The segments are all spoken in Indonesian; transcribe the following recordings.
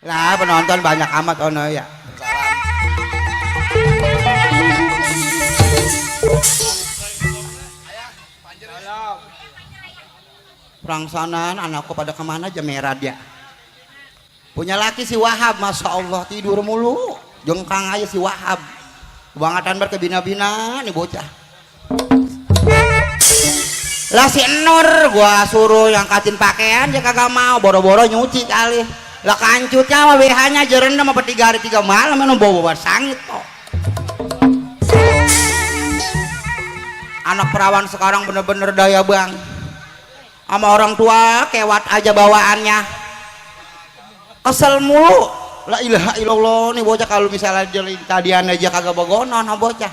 Lah penonton banyak amat ono ya. Perangsanan anakku pada kemana aja merah dia. Punya laki si Wahab, masya Allah tidur mulu. Jengkang aja si Wahab. Kebangetan berkebina-bina nih bocah. Lah si Nur gua suruh ngangkatin pakaian dia kagak mau, boro-boro nyuci kali. Lah kancutnya sama BH-nya jerendam apa 3 hari 3 malam anu bawa sangit kok. Anak perawan sekarang bener-bener daya bang. Sama orang tua kewat aja bawaannya. Kesel mulu. La ilaha illallah nih bocah kalau misalnya tadian aja kagak begonon sama bocah.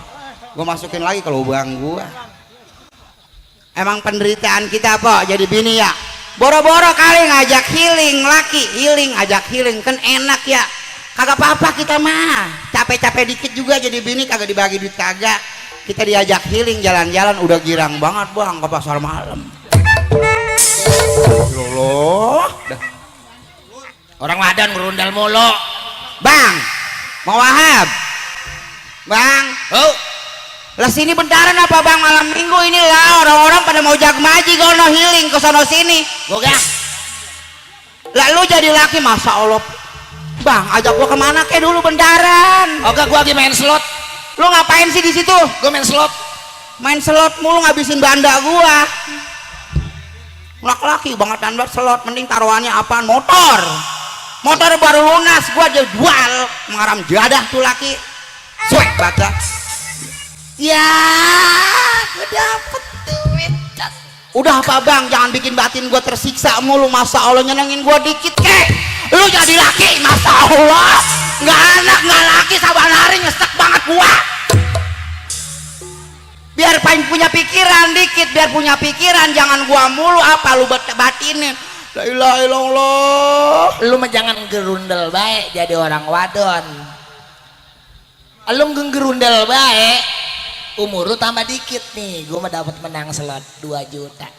Gua masukin lagi ke lubang gua. Emang penderitaan kita apa jadi bini ya? Boro-boro kali ngajak healing laki, healing ajak healing kan enak ya. Kagak apa-apa kita mah. Capek-capek dikit juga jadi bini kagak dibagi duit kagak. Kita diajak healing jalan-jalan udah girang banget bang ke pasar malam. Loh, orang wadan ngerundal mulu. Bang, mau Wahab? Bang, Oh, lah sini bentaran apa bang malam minggu ini lah orang-orang pada mau jagmaji gono healing ke sono sini. goga. Lah lu jadi laki masa Allah. Bang, ajak gua kemana ke dulu bentaran? Oke, gua lagi main slot. Lu ngapain sih di situ? Gua main slot. Main slot mulu ngabisin banda gua. Laki-laki bangetan banget slot, mending taruhannya apaan? Motor. Motor baru lunas gua aja jual, mengaram jadah tuh laki. Suek baca. Ya, gua dapet duit. Udah apa bang, jangan bikin batin gua tersiksa mulu. Masa Allah nyenengin gua dikit kek. Lu jadi laki, masa Allah. Nggak anak, nggak laki, sabar hari nyesek banget gua. Biar punya pikiran dikit, biar punya pikiran, jangan gua mulu apa lu batinin. La ilaha illallah. Lu mah jangan gerundel baik jadi orang wadon. Lu gerundel baik, umur lu tambah dikit nih. Gua mah dapat menang slot 2 juta.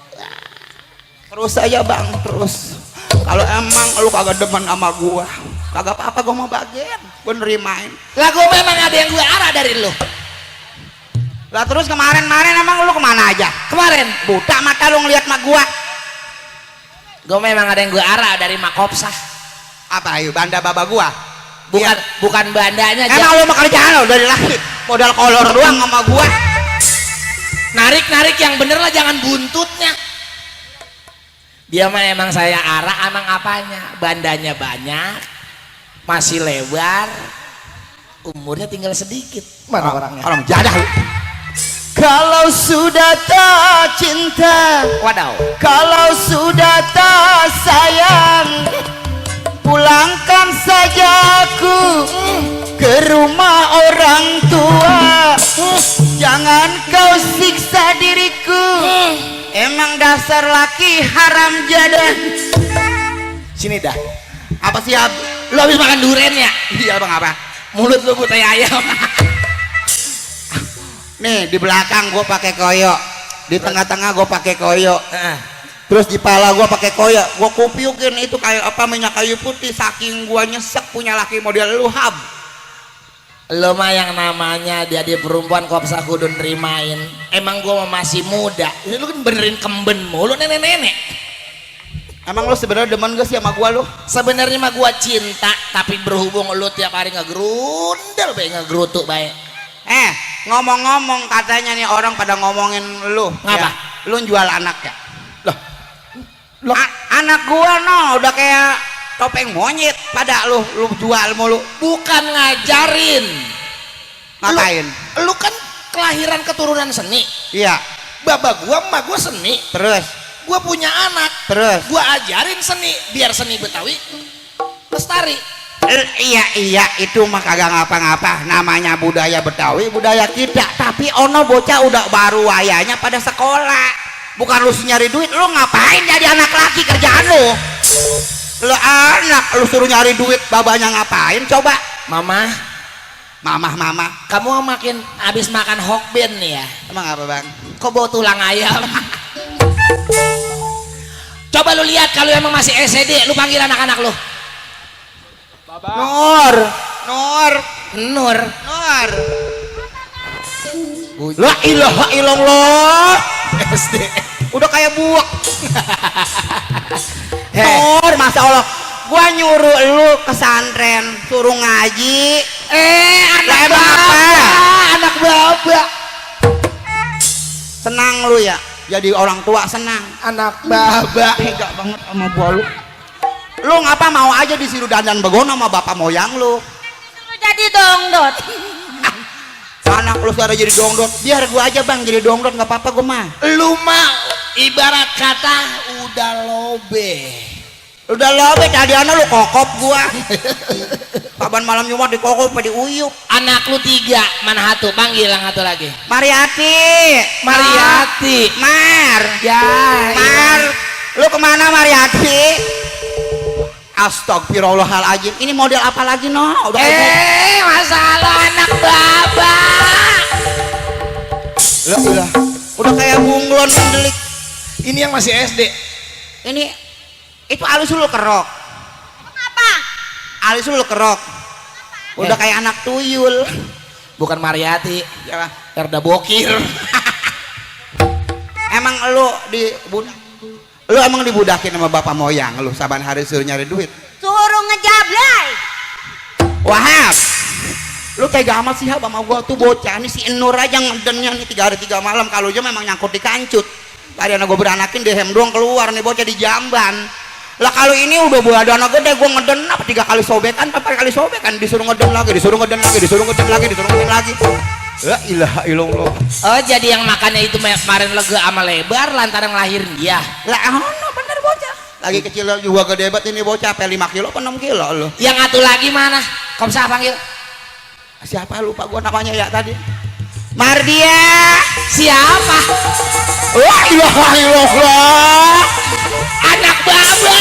Terus aja bang, terus. Kalau emang lu kagak demen sama gua, kagak apa-apa gua mau bagian, gua nerimain. Lah gua memang ada yang gue arah dari lu. Lah terus kemarin-marin emang lu kemana aja? Kemarin Buta mata lu ngeliat mak gua. gue memang ada yang gue arah dari Makopsah. Apa ayo banda baba gua? Bukan bandanya. Emang lu mah kerjaan lu dari laki modal kolor doang sama gua. Narik yang bener lah, jangan buntutnya. Dia mah emang saya arah, emang apanya? Bandanya banyak, masih lebar, umurnya tinggal sedikit. Mana orangnya? Orang jadah lu. Kalau sudah tak cinta, Wadaw. kalau sudah tak sayang, pulangkan saja aku ke rumah orang tua. Jangan kau siksa diriku, emang dasar laki haram jadah. Sini dah. Apa sih Ab? Lu habis makan durian ya? Iya bang apa? Mulut lu putih ayam. Nih di belakang gue pakai koyo, di tengah-tengah gue pakai koyo, Heeh. terus di pala gue pakai koyo. Gue kupiukin itu kayak apa, minyak kayu putih. Saking gue nyesek punya laki model lu Hab. Lu mah yang namanya jadi perempuan Kopsah kudu nerimain. Emang gua mah masih muda. Ini lu kan benerin kemben mulu nenek-nenek. Emang lu sebenarnya demen gak sih sama gue lu? Sebenarnya mah gua cinta, tapi berhubung lu tiap hari ngegerundel bae, ngegerutuk bae. Ngomong-ngomong katanya nih orang pada ngomongin lu. Ngapa? Ya, lu jual anak ya? Loh. Anak gua no udah kayak topeng monyet pada lu jual mulu. Bukan ngajarin. Ngapain? Lu kan kelahiran keturunan seni. Iya. Baba gua emak gua seni. Terus? Gua punya anak. Terus? Gua ajarin seni biar seni Betawi lestari. Iya itu mah kagak ngapa-ngapa, namanya budaya Betawi, budaya kita. Tapi ono bocah udah baru wayanya pada sekolah, bukan lu nyari duit. Lu ngapain jadi anak laki kerjaan lu? Lu anak lu suruh nyari duit, babanya ngapain coba? Mama, kamu makin habis makan hokben nih ya? Emang apa bang? Kok bau tulang ayam? Coba lu lihat kalau emang masih SED, lu panggil anak-anak lu. Nur. Nur. Nur. Nur. La ilaha illallah. SD. Udah kayak buak. Heh. Nur, Masya Allah. Gua nyuruh lu ke pesantren, suruh ngaji. Anak emang apa? Anak baba. Senang lu ya? Jadi orang tua senang. Anak baba. Tega banget sama gua lu. Lu ngapa mau aja disuruh dandan begono sama bapak moyang lu? Lu jadi dongdot. Anak lu sekarang jadi dongdot. Biar gua aja bang jadi dongdot, nggak apa-apa gua mah. Lu mah ibarat kata udah lobe. Udah lobe tadi anak lu kokop gua. Kapan malam Jumat dikokop di uyup. Anak lu 3, mana satu? Panggil yang satu lagi. Mariati. Mariati. Mar. Ya. Mar. Lu kemana Mariati? Astagfirullahaladzim. Ini model apa lagi no? Udah Masalah anak baba. Lah, udah kayak bunglon mendelik. Ini yang masih SD. Ini itu alis lu kerok. Kenapa? Alis lu kerok. Udah kayak anak tuyul. Bukan Mariati, Ya, Erda Bokir. emang lu lu emang dibudakin sama bapak moyang lu saban hari suruh nyari duit. Suruh ngejablay. Wahab, lu tega amat sih sama gua tuh bocah nih si Enur aja ngedennya nih 3 hari 3 malam. Kalau aja memang nyangkut di kancut. Tadi anak gua beranakin dehem doang keluar nih bocah di jamban. Lah kalau ini udah buat anak gede gua ngeden apa 3 kali sobekan 4 kali sobekan disuruh ngeden lagi disuruh ngeden lagi disuruh ngeden lagi disuruh ngeden lagi. La ilaha illallah. Oh, jadi yang makannya itu kemarin lega sama lebar lantaran lahir dia. Lah ono bener bocah. Lagi kecil juga gede banget ini bocah sampai 5 kilo apa 6 kilo lu. Yang satu lagi mana? Komsah panggil. Siapa lupa gua namanya ya tadi. Mardia. Siapa? La ilaha illallah. Anak baba.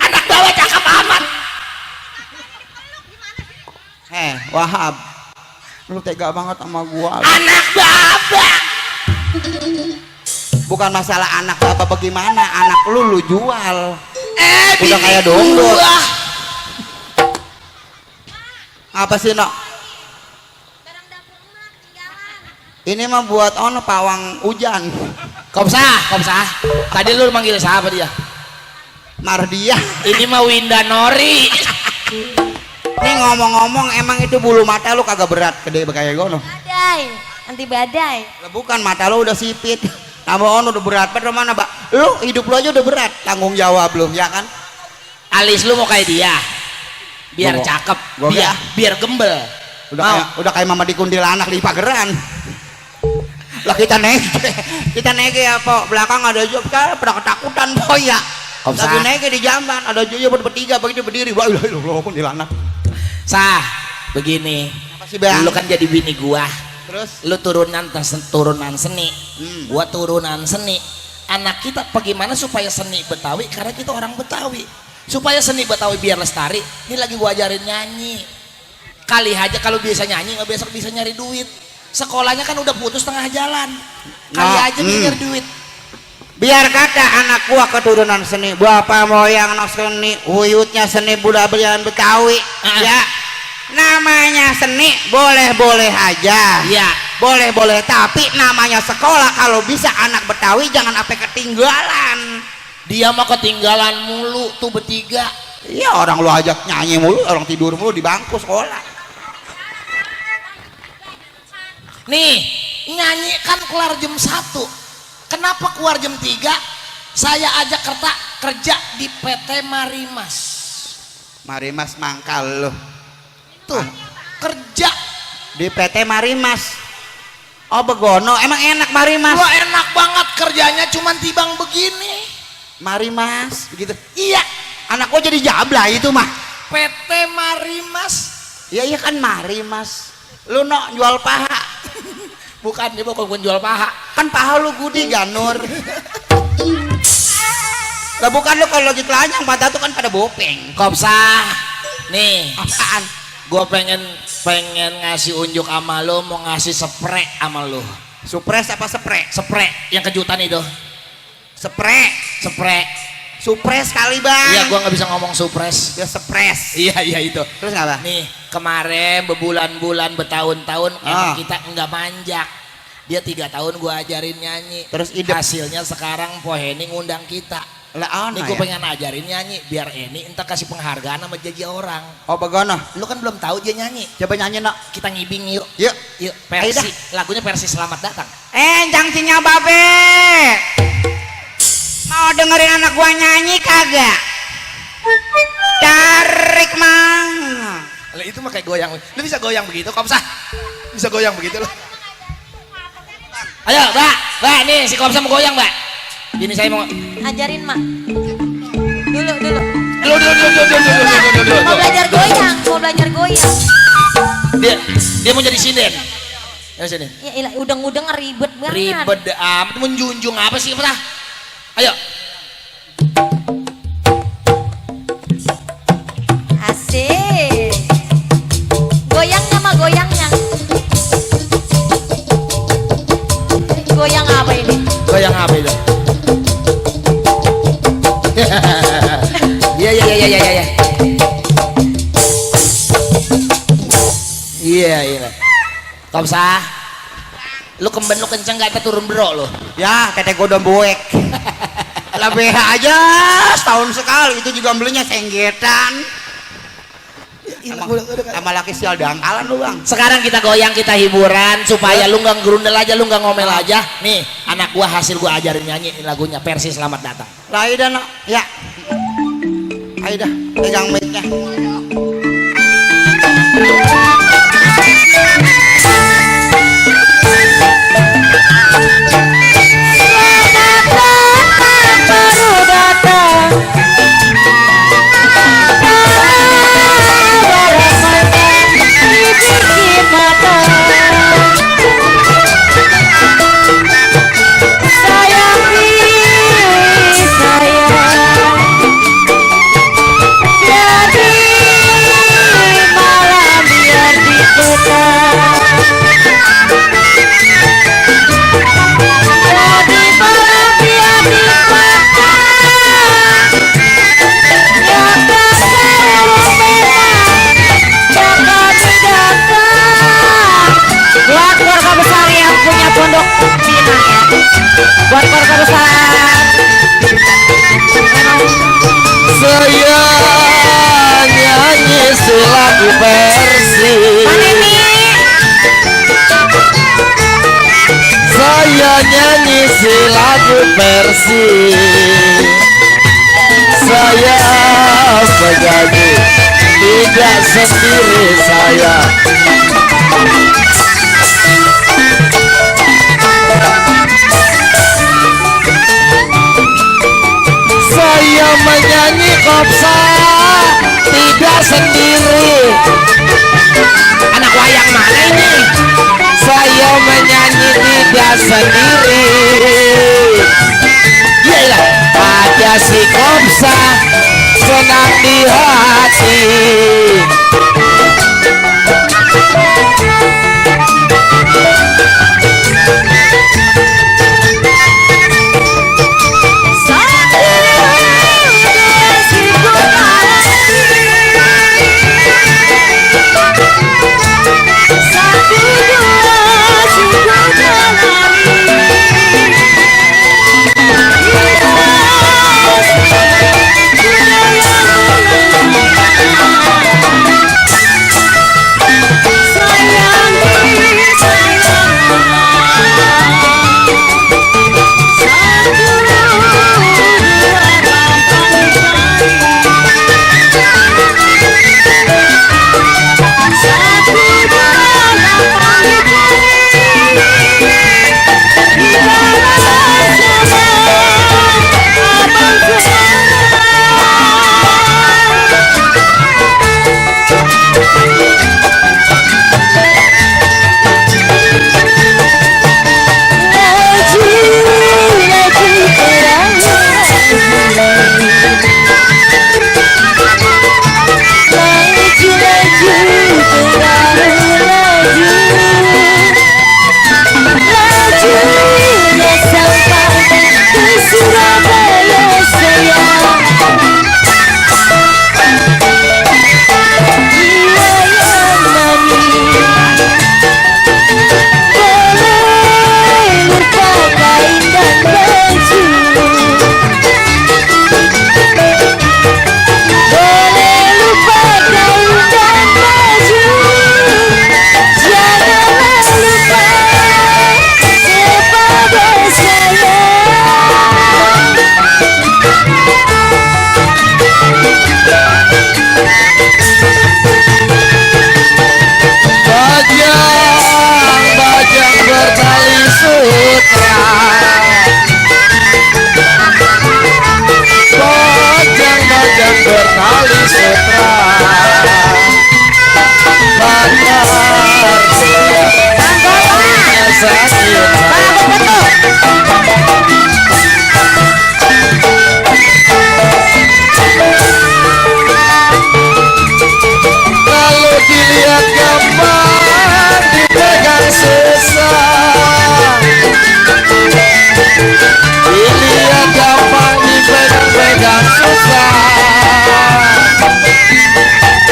Anak baba cakep amat. Wahab. Lu tega banget sama gua. Anak baba. Bukan masalah anak apa bagaimana, anak lu jual. Udah Bini kayak dongdot. gua. Apa sih, Nok? Barang dapur emak ketinggalan. Ini mah buat ono pawang hujan. Komsah. Tadi lu manggil siapa dia? Mardia. Ini mah Winda Nori. Ini ngomong-ngomong emang itu bulu mata lu kagak berat gede kayak gono. Badai. Anti badai. Lah bukan mata lu udah sipit. Nama ono udah berat pada mana, Mbak? Lu hidup lu aja udah berat, tanggung jawab lu, ya kan? Alis lu mau kayak dia. Biar Gua- cakep, gua- biar gembel. Udah kayak mama di kuntilanak di pageran. Lah kita nege ya po belakang ada job kan pada ketakutan po ya. Komsah. Lagi nege di jamban ada job bertiga begitu berdiri. Wah ilah kuntilanak. Sah, begini. Apa sih bang? Lu kan jadi bini gua. Terus Lu turunan seni. Gua turunan seni. Anak kita bagaimana supaya seni Betawi, karena kita orang Betawi. Supaya seni Betawi biar lestari, ini lagi gua ajarin nyanyi. Kali aja kalau bisa nyanyi nggak besok bisa nyari duit. Sekolahnya kan udah putus tengah jalan. Kali Nah, aja bisa nyari duit. biar kata anak gua keturunan seni, bapak moyang anak seni, uyutnya seni budaya Betawi. Ya, namanya seni boleh-boleh aja. Iya. Boleh-boleh, tapi namanya sekolah kalau bisa anak Betawi jangan sampai ketinggalan. Dia mah ketinggalan mulu tuh bertiga. Iya orang lu ajak nyanyi mulu, orang tidur mulu di bangku sekolah. Nih, nyanyi kan keluar jam 1. Kenapa keluar jam 3? Saya ajak kerja di PT Marimas. Marimas mangkal lu. Tuh, kerja. Di PT Marimas. Oh begono, emang enak Marimas. Wah, enak banget kerjanya cuman tibang begini. Marimas begitu. Iya, Anak gua jadi jabla itu mah. PT Marimas. Iya iya kan Marimas. Lu no jual paha. Bukan, dia bukan jual paha. Kan paha lu gudi ganur. Lah bukan lu kalau lagi telanjang mata tuh kan pada bopeng. Kopsah. Nih, Apaan? gua pengen ngasih unjuk sama lo, mau ngasih spray sama lo. Supres apa spray? Spray yang kejutan itu. Spray. Spray. Supres kali bang. Iya, gua nggak bisa ngomong supres. Ya sepres. Iya itu. Terus nggak bang? Nih kemarin bebulan-bulan bertahun-tahun emang Ah. kita nggak manjak. Dia 3 tahun gua ajarin nyanyi. Terus ide Hasilnya sekarang Po Henny ngundang kita. lah Nih ana gue ya. pengen ajarin nyanyi biar ini entah kasih penghargaan sama janji orang. Oh bagono. Lu kan belum tahu dia nyanyi. Coba nyanyi nak. Kita ngibing yuk. Yuk. Yuk, Ayo versi lagunya versi Selamat Datang. Jangcinya babe. Mau dengerin anak gua nyanyi kagak? Tarik mang. Lah itu mah kayak goyang. Lu bisa goyang begitu, Komsah? Bisa goyang begitu lu. Ayo, Mbak, nih si Komsah mau goyang, Mbak. Ini saya mau Ajarin mak. Dulu. dulu. Mau belajar goyang. Dia mau jadi sinden. Ya sini. Ya ilah, udeng-udeng ribet banget. Ribet amat, menjunjung apa sih, Komsah? Ayo. Asik. Goyangnya mah goyangnya. Goyang apa ini? Goyang apa itu? Iya. Iya. Komsah, lu kemben lu kenceng gak turun bro lu. Ya, tete gua udah buek. Lah BH aja setahun sekali itu juga belinya senggetan. Sama laki sial dangkalan lu bang. Sekarang kita goyang, kita hiburan supaya lu nggak gerundel aja, lu nggak ngomel aja. Nih, anak gua hasil gua ajarin nyanyi lagunya versi Selamat Datang. Lah Aida nak, ya. Aida, pegang mic-nya. Buat keluarga besar. Saya nyanyi selagu versi. Saya nyanyi selagu versi. Saya penyanyi tidak sendiri saya. Saya menyanyi Komsah tidak sendiri. Anak wayang mana ini? Saya menyanyi tidak sendiri. Yalah, ada si Komsah senang di hati.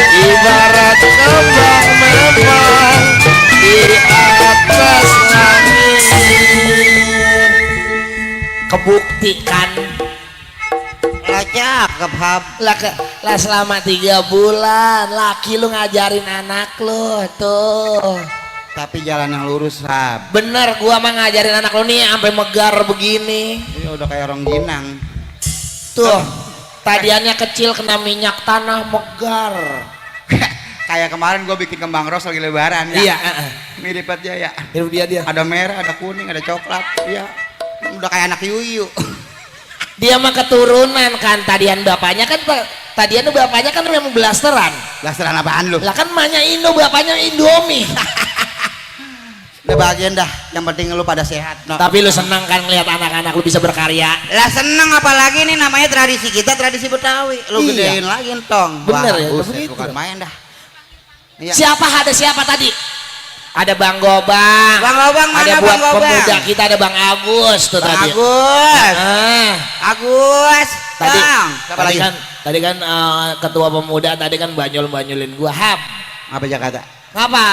ibarat kembang mewah di atas langit. Kebuktikan Lah cakep hab. lah selama 3 bulan laki lu ngajarin anak lu tuh. Tapi jalan yang lurus hab. Bener, gua mah ngajarin anak lu nih sampai megar begini. Ini udah kayak orang ginang. Tuh, tadiannya kecil kena minyak tanah megar. Kayak kemarin gue bikin kembang ros lagi lebaran ya. Iya, Mirip aja ya. Itu dia. Ada merah, ada kuning, ada coklat. Iya. Udah kayak anak yuyu. Dia mah keturunan kan, tadian bapaknya kan memang blasteran. Blasteran apaan lu? Lah kan emaknya Indo, bapaknya Indomie. Udah bagian dah, yang penting lu pada sehat no. Tapi lu senang kan ngeliat anak-anak lu bisa berkarya. Lah seneng, apalagi nih namanya tradisi kita, tradisi Betawi. Lu Iya. gedein lagi entong. Bener ya, buset, begitu. bukan main dah. Iya. Siapa tadi? Ada Bang Gobang. Bang Gobang mana, ada buat Bang Gobang? pemuda kita, ada Bang Agus tuh Bang tadi. Agus. Agus. Tadi, Bang. Siapa lagi? tadi kan ketua pemuda tadi kan banyol-banyolin gua. Hap. Apa Jakarta? Ngapa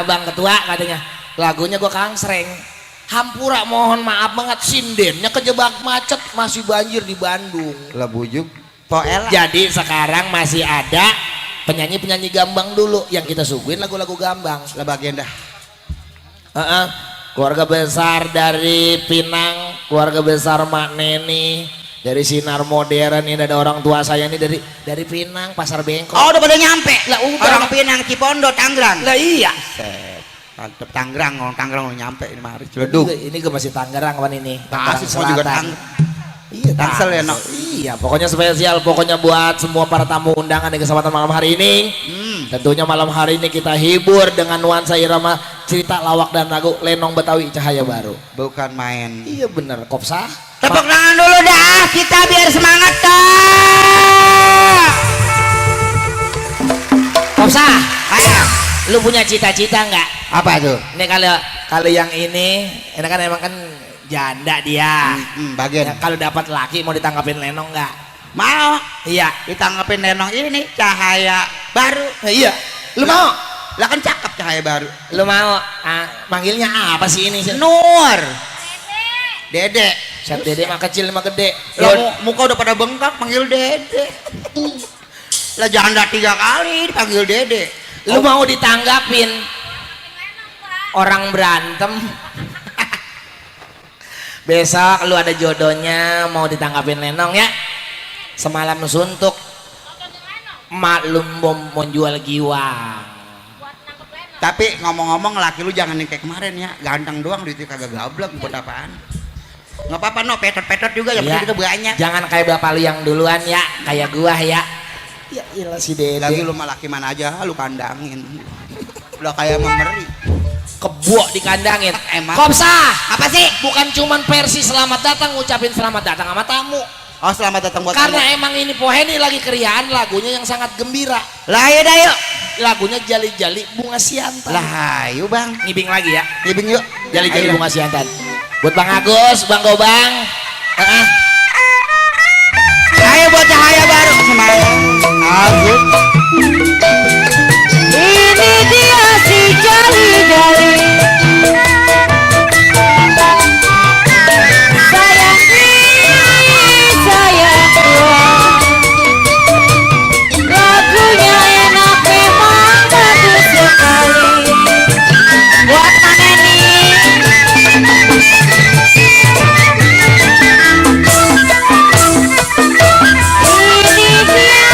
Bang Ketua katanya? Lagunya gua kangsreng. Hampura mohon maaf banget sindennya kejebak macet, masih banjir di Bandung. Lah bujuk. Poel. Jadi sekarang masih ada penyanyi gambang dulu yang kita suguhin lagu-lagu gambang. Lah bagian dah. Keluarga besar dari Pinang, keluarga besar Mak Neni, dari Sinar Modern ini ada orang tua saya ini dari Pinang, Pasar Bengkok. Oh, udah pada nyampe. Lah udah. Orang Pinang, Cipondo, Tangerang. Lah iya. Set. Mantep Tangerang, orang Tangerang udah nyampe ini mari. Celedug. Ini gue masih Tangerang kapan ini? Tasik semua juga Selatan. Tangerang. Iya, Tangsel ya, no? Iya, pokoknya spesial, pokoknya buat semua para tamu undangan di kesempatan malam hari ini. Tentunya malam hari ini kita hibur dengan nuansa irama cerita lawak dan lagu Lenong Betawi Cahaya Baru. Bukan main. Iya bener, Kopsah. Tepuk tangan dulu dah, kita biar semangat dah. Kopsah, Ayo. lu punya cita-cita nggak? Apa tuh? Ini kalau yang ini kan emang kan janda dia. Bagian. Ya, kalau dapat laki mau ditanggapin Lenong nggak? Mau Iya. ditanggepin Lenong ini nih Cahaya Baru. Iya. Lu mau? Lah kan cakep Cahaya Baru. Lu mau? Manggilnya apa sih ini? Nur. Dede. Set Dede mah kecil mah gede. Lah muka udah pada bengkak panggil Dede. Lah janda 3 kali dipanggil Dede. Lu mau ditanggapin orang berantem? Besok lu ada jodohnya mau ditanggapin Lenong ya. Semalam suntuk maklum mau jual giwang. Tapi ngomong-ngomong laki lu jangan yang kayak kemarin ya, ganteng doang duitnya kagak gablek buat apaan. Nggak apa-apa no, petot-petot juga yang penting Ya, kita banyak. jangan kayak bapak lu yang duluan ya, kayak gua ya. Ya ilah si Dede. Lagi lu mah laki mana aja lu kandangin. Udah kayak memeri. Kebo dikandangin. Emang. Kopsah, Apa sih? bukan cuman versi selamat datang ngucapin selamat datang sama tamu. Oh, selamat datang buat Karena kamu. emang ini Poheni lagi keriaan lagunya yang sangat gembira. Lah ayo dah yuk. Lagunya Jali-Jali Bunga Siantan. Lah ayo bang. Ngibing lagi ya. Ibing yuk. Jali-Jali Ayo Bunga Siantan. Buat Bang Agus, Bang Gobang. Ayo buat Cahaya Baru. Semangat. Agus. Ini dia si jali-jali. Sayang sayang dua. Lagunya enak memang bagus sekali. Buat mana nih? Ini dia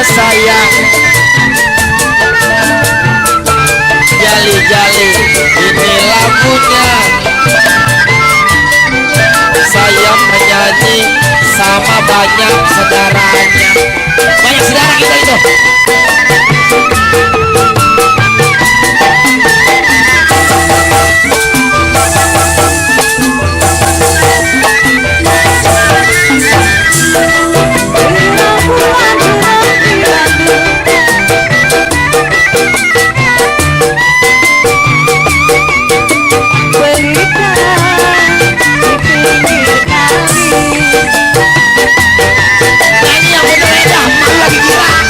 sayang. Jali-jali ini lagunya. Saya menyanyi sama banyak saudaranya. Banyak saudara kita itu. Nyanyi yang beda-beda, malu lagi gila.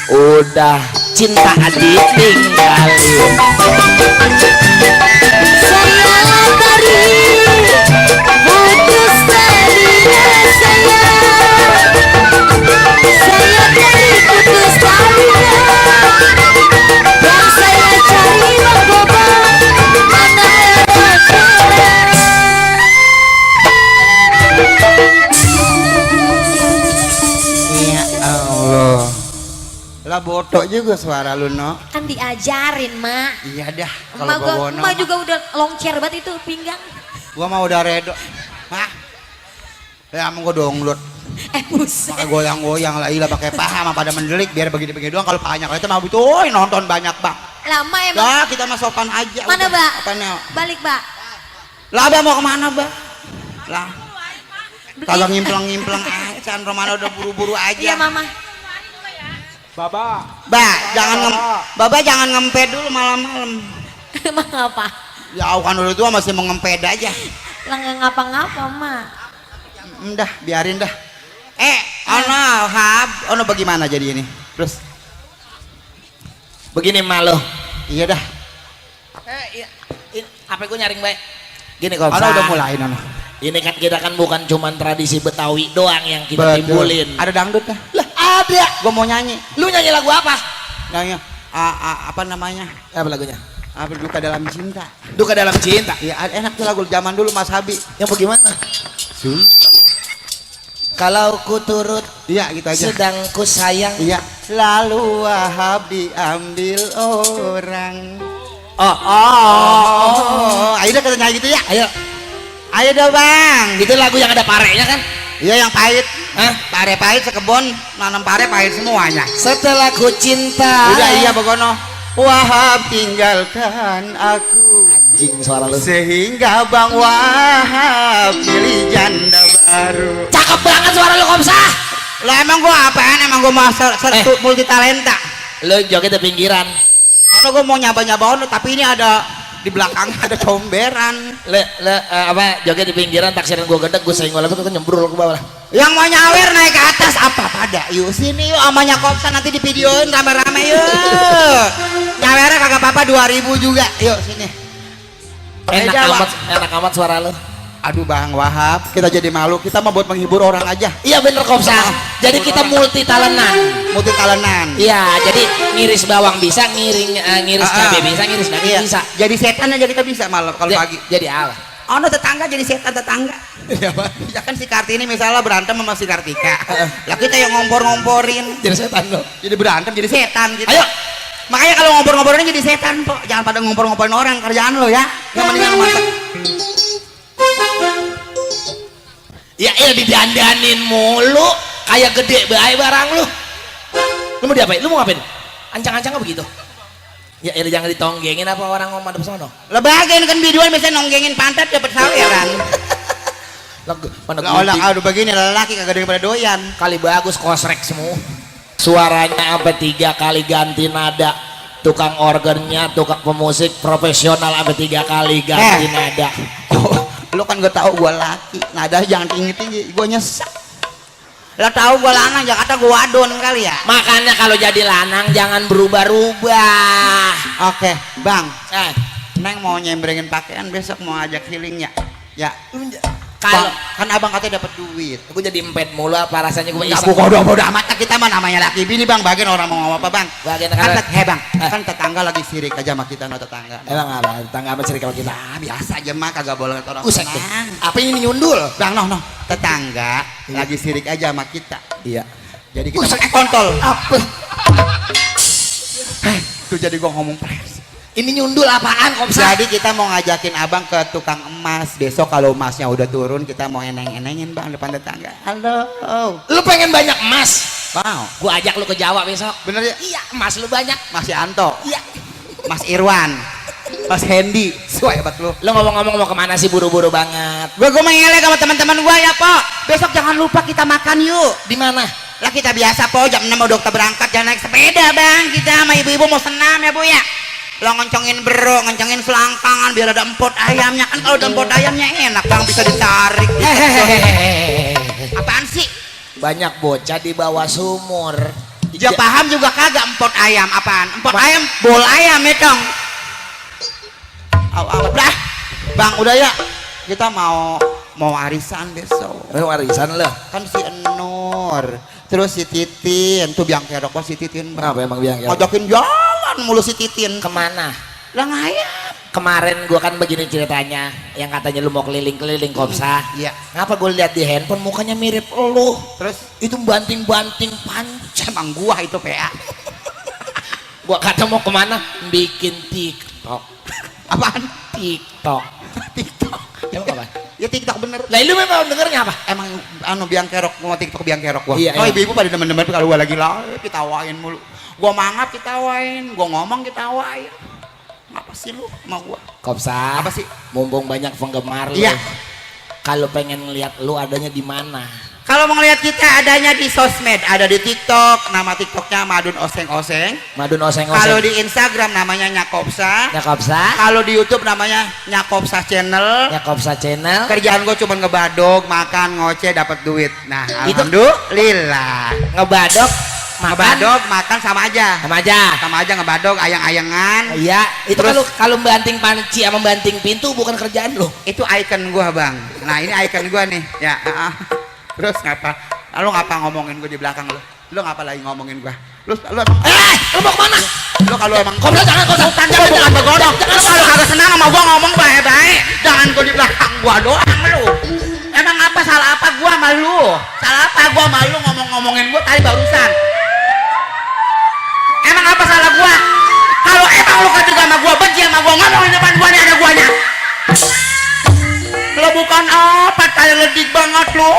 Udah cinta ditinggalin. Saya tari putus talinya saya tari putus talinya dan saya cari menggoda mana Ya Allah. Lah botok juga suara lu, no. kan diajarin mak. Iya dah, kalau Emak gua bono. emak juga udah longcer banget itu pinggang. Gua mau udah redo. Hah? Ya mau gua download. Buset. Maka goyang-goyang lah, ilah pakai paha mah pada mendelik biar begini-begini doang. Kalau pahanya kalau itu mah butuh nonton banyak, Bang. Lama emang. Lah kita mah sopan aja. Mana, udah. Mbak? Apanya? Balik, Mbak. Lah Abah mau kemana, Bang? Lah kagak ngimplang-ngimplang aja. Can Romano udah buru-buru aja. Iya, Mama. Baba, jangan ngempet dulu malam-malam. Emang apa? Ya kan dulu tua masih mau ngempet aja. Lah nggak ngapa-ngapa, Mak. Dah, biarin dah. Ono bagaimana jadi ini? Terus Begini malu. iya dah. Apa gue nyaring baik? Gini kok. Ono udah mulai ono. Ini kan kita kan bukan cuman tradisi Betawi doang yang kita timbulin. Ada dangdut dah. Lah ada. Gua mau nyanyi. Lu nyanyi lagu apa? Nyanyi apa namanya? Apa lagunya? Apa duka dalam cinta? Duka dalam cinta. Ya enak tuh lagu zaman dulu Mas Habi. Yang bagaimana? Sun. Kalau ku turut, Iya gitu aja. sedang ku sayang. Iya. Lalu Wahab diambil orang. Ayo dah kita nyanyi gitu ya. Ayo, Ayo dah bang. itu lagu yang ada parenya kan? Iya yang pahit. Hah? Pare pahit sekebon nanam pare pahit semuanya. Setelah ku cinta. Udah iya begono. Wahab tinggalkan aku. Anjing suara lu. Sehingga Bang Wahab pilih janda baru. Cakep banget suara lu Komsa. Lah emang gua apaan? Emang gua master multi talenta. Lu joget di pinggiran. Karena gua mau nyaba-nyaba tapi ini ada di belakang ada comberan. Apa joget di pinggiran taksiran gua gedek, gua senggol aku tuh nyembrul ke bawah. Yang mau nyawer naik ke atas apa pada? Yuk sini yuk amanya Kopsa nanti di videoin rame-rame yuk. Nyawernya kagak apa-apa 2000 juga. Yuk sini. Enak amat suara lu. Aduh Bang Wahab, kita jadi malu. Kita mau buat menghibur orang aja. Iya bener Komsa. Jadi kita multi talentan. Multi talentan. Iya, jadi ngiris bawang bisa, ngiris cabai bisa, ngiris daging Iya. bisa. Jadi setan aja kita bisa malam kalau pagi. Jadi apa? Oh no, tetangga jadi setan tetangga. Iya, Pak. Ya kan si Kartini misalnya berantem sama si Kartika. Lah kita yang ngompor-ngomporin. Jadi setan lo. Jadi berantem jadi setan gitu. Ayo. Makanya kalau ngompor-ngomporin jadi setan kok. Jangan pada ngompor-ngomporin orang, kerjaan lo ya. Yang mendingan masak. Ya didandanin mulu, kayak gede bae barang lu. Lu mau diapain? Lu mau ngapain? Ancang-ancang begitu. Ya jangan ditonggengin apa orang ngomong madep sono. Lah bagian kan biduan biasanya nonggengin pantat dapat saweran. Lah aduh begini lelaki kagak ada yang pada doyan. Kali bagus kosrek semua. Suaranya sampai 3 kali ganti nada. Tukang organnya, tukang pemusik profesional sampai 3 kali ganti nada. Lu kan gak tahu gua laki, nada jangan tinggi-tinggi, gua nyesek. Lah tahu gua lanang, Jakarta gua wadon kali ya. Makanya kalau jadi lanang jangan berubah-ubah. Oke, Bang. Neng mau nyembrengin pakaian besok mau ajak healingnya. Ya. Kalau kan abang katanya dapat duit. aku jadi empet mulu apa rasanya gue Ya bodoh amat kita mah namanya laki bini Bang, bagian orang mau ngomong apa Bang? Bagian kan Bang, kan tetangga lagi sirik aja sama kita no tetangga. Emang apa? Tetangga apa sirik sama kita? Nah, biasa aja mah kagak boleh orang Usek tuh. senang. Apa ini nyundul? Bang, no. Tetangga lagi sirik aja sama kita. Iya. Jadi kita kontol. Apa? Tuh jadi gua ngomong pres. Ini nyundul apaan Komsa? Jadi kita mau ngajakin abang ke tukang emas. Besok kalau emasnya udah turun kita mau eneng-enengin Bang depan tetangga. Halo. Lu pengen banyak emas? Wow. Gua ajak lu ke Jawa besok. Bener ya? Iya, emas lu banyak. Mas Yanto. Iya. Mas Irwan. Mas Hendy. Suai hebat lu. Lu ngomong-ngomong mau kemana sih buru-buru banget? Gua mengelek sama teman-teman gua ya, Po. Besok jangan lupa kita makan yuk. Di mana? Lah kita biasa, Po, jam 6 udah kita berangkat jangan naik sepeda, Bang. Kita sama ibu-ibu mau senam ya, Bu ya. Lo ngencengin bero, ngencengin selangkangan biar ada empot ayamnya. Kan kalau ada empot ayamnya enak Bang, bisa ditarik. Apaan sih? Banyak bocah di bawah sumur. Ya paham juga kagak empot ayam apaan? Empot ayam, bol ayam ya dong. Udah, Bang, udah ya. Kita mau arisan besok. Warisan lo. Kan si Enur, terus si Titin, tuh biang kerok si Titin. Kenapa emang biang kerok? Ngajakin jalan mulu si Titin. Kemana? Lah ngayam. Kemarin gua kan begini ceritanya, yang katanya lu mau keliling-keliling Komsa. Iya. Ngapa gue lihat di handphone mukanya mirip lu? Terus Itu banting-banting panjang. emang gua itu PA. Gua kata mau kemana? Bikin TikTok. Apaan? TikTok. TikTok. Emang apa? Ya TikTok bener. Lah lu memang dengernya apa? Emang biang kerok mau TikTok biang kerok gua. Iya, Oh iya. ibu-ibu pada demen-demen kalau gua lagi live ketawain mulu. Gua mangap ketawain, gua ngomong ketawain. Apa sih lu sama gua? Komsa. Apa sih? Mumpung banyak penggemar lu. Iya. Kalau pengen lihat lu adanya di mana? Kalau mau ngeliat kita adanya di sosmed, ada di TikTok, nama TikToknya Madun Oseng-Oseng. Madun oseng-oseng. Kalau di Instagram namanya Nyakopsa. ya Komsa. Kalau di YouTube namanya Nyakopsa Channel. Ya Komsa channel. Kerjaan gue cuma ngebadog, makan, ngoceh, dapat duit. Nah, Itu- alhamdulillah. Ngebadok, makan, Ngebadog, makan sama aja. sama aja. Sama aja ngebadog, ayang-ayangan. Iya, itu Terus- kalau banting panci sama banting pintu bukan kerjaan lo. Itu icon gua Bang. Nah ini icon gua nih. Ya. Terus ngapa? Lu ngapa ngomongin gua di belakang lu? Lu ngapa lagi ngomongin gua? Lu emang Lu mau kemana? lu kalau emang Komsa jangan, Komsa. Gua bukan begodok. gua doang lu. Emang apa salah apa gua sama lu? Salah apa gua sama lu ngomong-ngomongin gua tadi barusan? Emang apa salah gua? Kalau emang lu ketiga sama gua, benci sama gua, ngomongin depan gua nih ada guanya. Lu bukan apa, kayak ledik banget lu.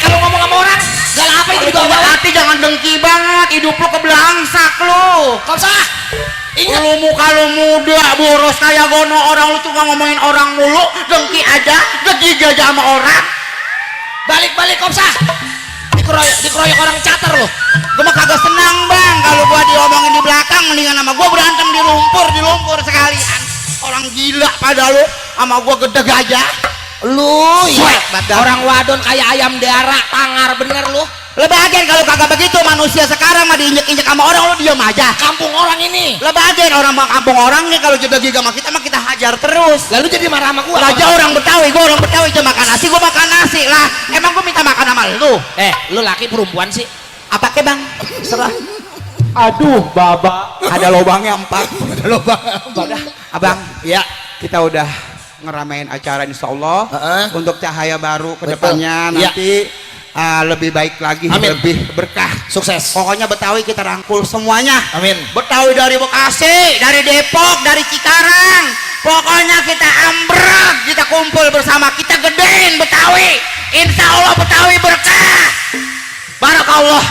Kalau ngomong sama orang gak apa itu juga bawa. Hati jangan dengki banget, hidup lu kebelangsak lu. Kau salah. Ingat. Lu muka lu muda, boros kayak gono, orang lu cuma ngomongin orang mulu, dengki aja, degig aja sama orang. Balik-balik kau sah. Dikeroyok orang cater lo. Gua mah kagak senang bang kalau gua diomongin di belakang, mendingan sama gua berantem di lumpur sekalian. Orang gila pada lu, sama gua gedeg aja. Lu ya Badan. orang wadon kayak ayam darah, tangar bener lu. Lebagian kalau kagak begitu, manusia sekarang mah diinjek-injek sama orang, lu diam aja. Kampung orang ini. Lebagian orang kampung orang nih, kalau jodoh giga sama kita mah kita hajar terus. Lalu jadi marah sama gua. Raja orang Betawi, gua orang Betawi aja makan nasi, gua makan nasi lah. Emang gua minta makan sama lu? Lu laki perempuan sih. Apa ke bang? Serah. Aduh, Baba. Ada lubangnya 4. Ada lubang. Abang, Ya. kita udah ngeramein acara insya Allah untuk cahaya baru ke Betul. depannya Iya. nanti lebih baik lagi, Amin. lebih berkah. Sukses. Pokoknya Betawi kita rangkul semuanya. Amin. Betawi dari Bekasi, dari Depok, dari Cikarang. Pokoknya kita ambrek, kita kumpul bersama, kita gedein Betawi. Insya Allah Betawi berkah. Barakallah.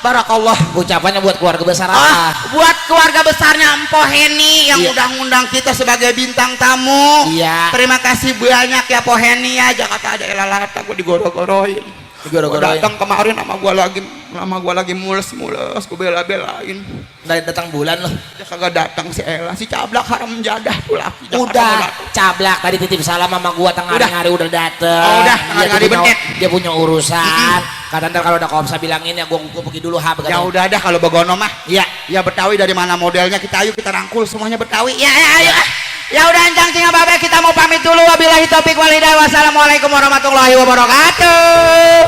Barakallah. Ucapannya buat keluarga besar Ah, apa? buat keluarga besarnya Empo Heni yang Iya. udah ngundang kita sebagai bintang tamu. Iya. Terima kasih banyak ya Po Heni ya. Jakarta ada elalata gue digoro-goroin. Gua datang kemarin sama gua lagi mules, gua bela-belain. Dari datang bulan loh. Dia kagak datang si Ella, si Cablak haram menjadah tuh laki. Udah cablak tadi titip salam sama gua tengah hari udah dateng. Oh, udah, Dia hari-hari punya- benet. Dia punya urusan. Kata ntar kalau udah komsa bilangin ya gua pergi dulu ha. Ya udah dah kalau begono mah. Iya. Ya Betawi dari mana modelnya kita ayo kita rangkul semuanya Betawi. Ya ayo. Ya udah ancang singa babe kita mau pamit dulu. Wabillahi taufik wal hidayah. Wassalamualaikum warahmatullahi wabarakatuh.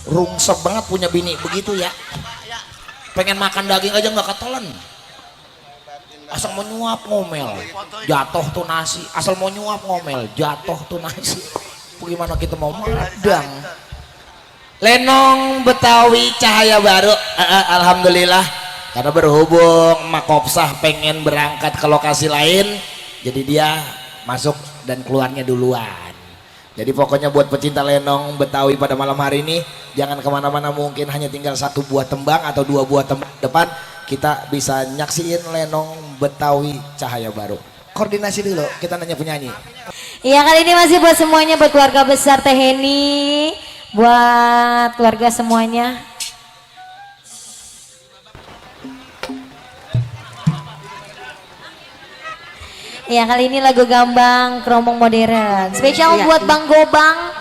Rungsep banget punya bini begitu ya. Pengen makan daging aja nggak ketelan. Asal mau nyuap ngomel, jatuh tuh nasi. Asal mau nyuap ngomel, jatuh tuh nasi. Bagaimana kita mau madang? Lenong Betawi cahaya baru. Alhamdulillah. Karena berhubung Mak Kopsah pengen berangkat ke lokasi lain, jadi dia masuk dan keluarnya duluan. Jadi pokoknya buat pecinta lenong Betawi pada malam hari ini, jangan kemana-mana, mungkin hanya tinggal 1 buah tembang atau 2 buah tembang depan, kita bisa nyaksiin lenong Betawi cahaya baru. Koordinasi dulu, kita nanya penyanyi. Iya, kali ini masih buat semuanya, buat keluarga besar Teh Heni, buat keluarga semuanya. Iya, kali ini lagu Gambang Keromong Modern. Spesial Iya. buat Bang Gobang.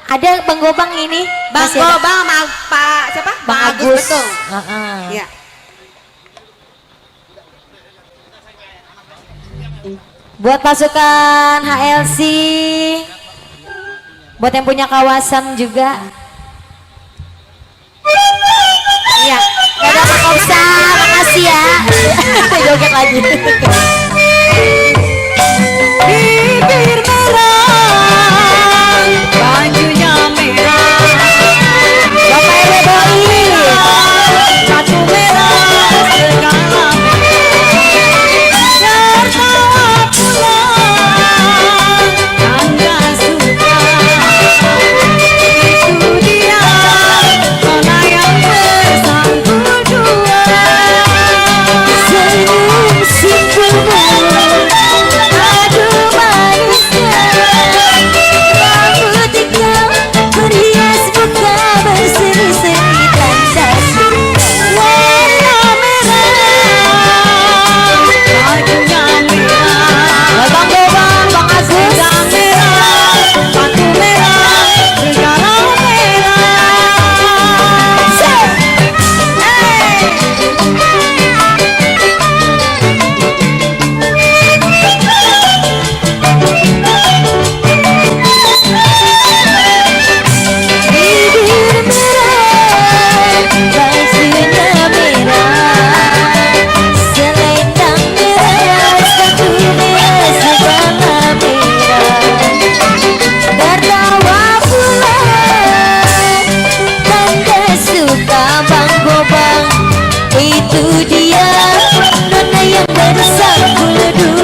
Ada Bang Gobang ini? Bang Masih ada? Gobang sama Pak siapa? Bang Pak Agus. betul. Heeh. Iya. Buat pasukan HLC, buat yang punya kawasan juga. Iya, dadah Pak Kopsa, makasih ya. Joget lagi. Bibir merah, bajunya merah. Bapak Ewe Boi, baju merah, segala tertawa pulang, Anda suka. Itu dia, mana yang bersangkut dua. Senyum singkat besar bulu